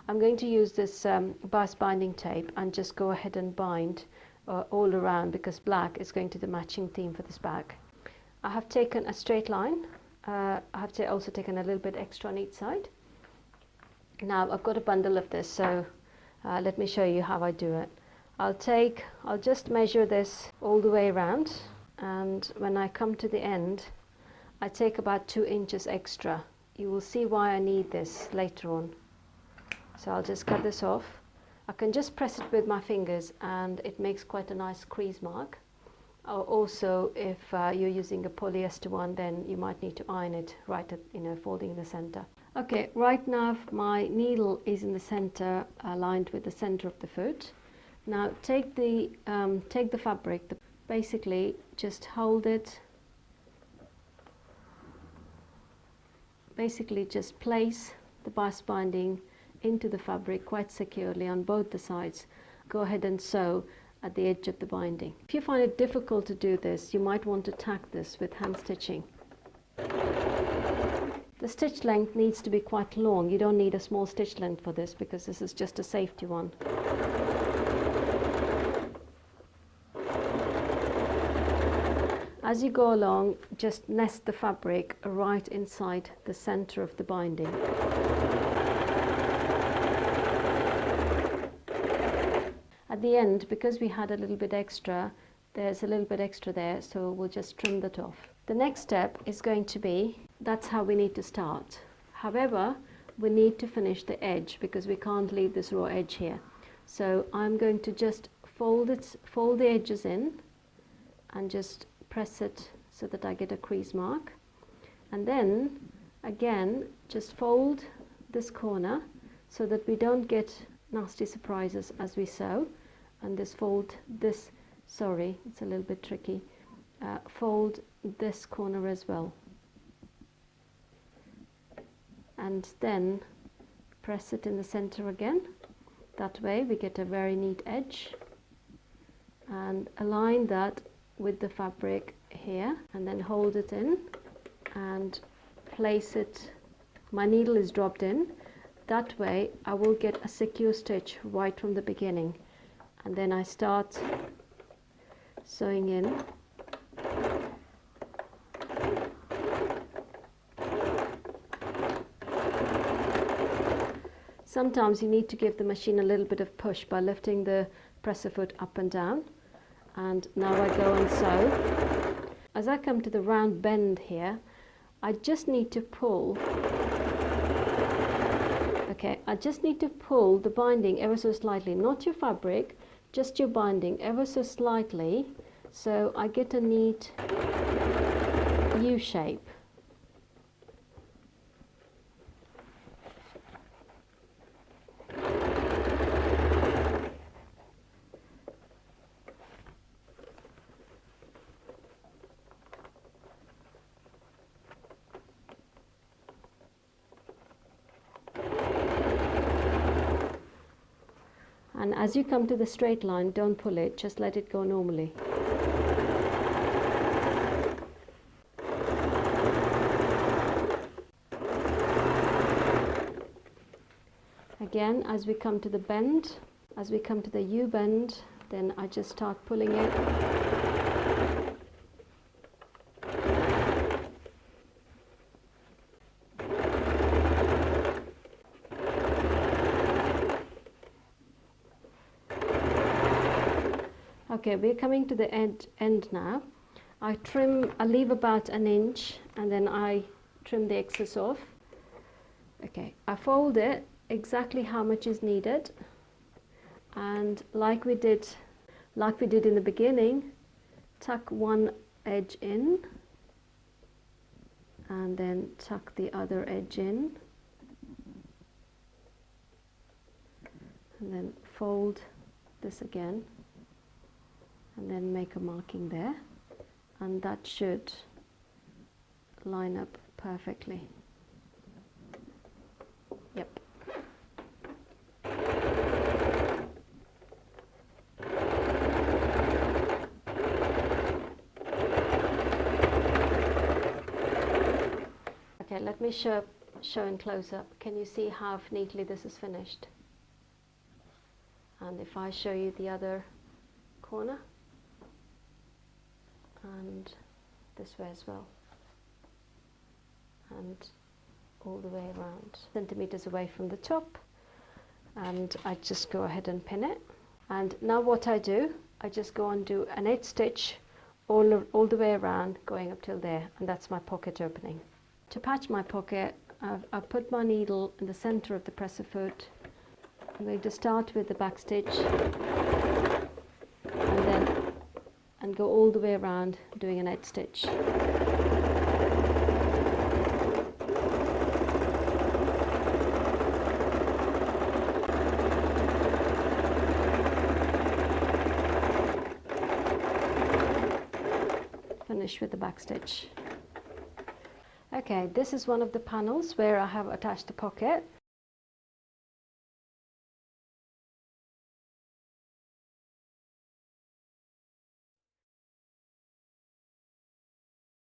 I'm going to use this bias binding tape and just go ahead and bind all around, because black is going to be the matching theme for this bag. I have taken a straight line. I have also taken a little bit extra on each side. Now I've got a bundle of this, so let me show you how I do it. I'll just measure this all the way around, and when I come to the end, I take about 2 inches extra. You will see why I need this later on. So I'll just cut this off. I can just press it with my fingers and it makes quite a nice crease mark. Also, if you're using a polyester one, then you might need to iron it right at, folding in the center. Okay, right now my needle is in the center, aligned with the center of the foot. Now take the fabric, basically just hold it, basically just place the bias binding into the fabric quite securely on both the sides. Go ahead and sew at the edge of the binding. If you find it difficult to do this, you might want to tack this with hand stitching. The stitch length needs to be quite long. You don't need a small stitch length for this, because this is just a safety one. As you go along, just nest the fabric right inside the center of the binding. At the end, because we had a little bit extra, there's a little bit extra there, so we'll just trim that off. The next step is going to be, that's how we need to start. However, we need to finish the edge, because we can't leave this raw edge here. So I'm going to just fold the edges in and just press it so that I get a crease mark. And then again, just fold this corner so that we don't get nasty surprises as we sew. And it's a little bit tricky, fold this corner as well, and then press it in the center again. That way we get a very neat edge, and align that with the fabric here, and then hold it in and place it. My needle is dropped in. That way I will get a secure stitch right from the beginning, and then I start sewing in. Sometimes you need to give the machine a little bit of push by lifting the presser foot up and down. And now I go and sew. As I come to the round bend here, I just need to pull. Okay, I just need to pull the binding ever so slightly, not your fabric, just your binding ever so slightly, so I get a neat U shape. And as you come to the straight line, don't pull it, just let it go normally. Again, as we come to the bend, as we come to the U bend, then I just start pulling it. Okay, we're coming to the end now. I leave about an inch, and then I trim the excess off. Okay, I fold it exactly how much is needed, and like we did in the beginning, tuck one edge in and then tuck the other edge in, and then fold this again, and then make a marking there, and that should line up perfectly. Yep. Okay, let me show in close up. Can you see how neatly this is finished? And if I show you the other corner, and this way as well, and all the way around, centimeters away from the top, and I just go ahead and pin it. And now what I do, I just go and do an 8 stitch all the way around, going up till there, and that's my pocket opening. To patch my pocket, I've put my needle in the center of the presser foot. I'm going to start with the back stitch and go all the way around, doing an 8 stitch. Finish with the back stitch. Okay, this is one of the panels where I have attached the pocket.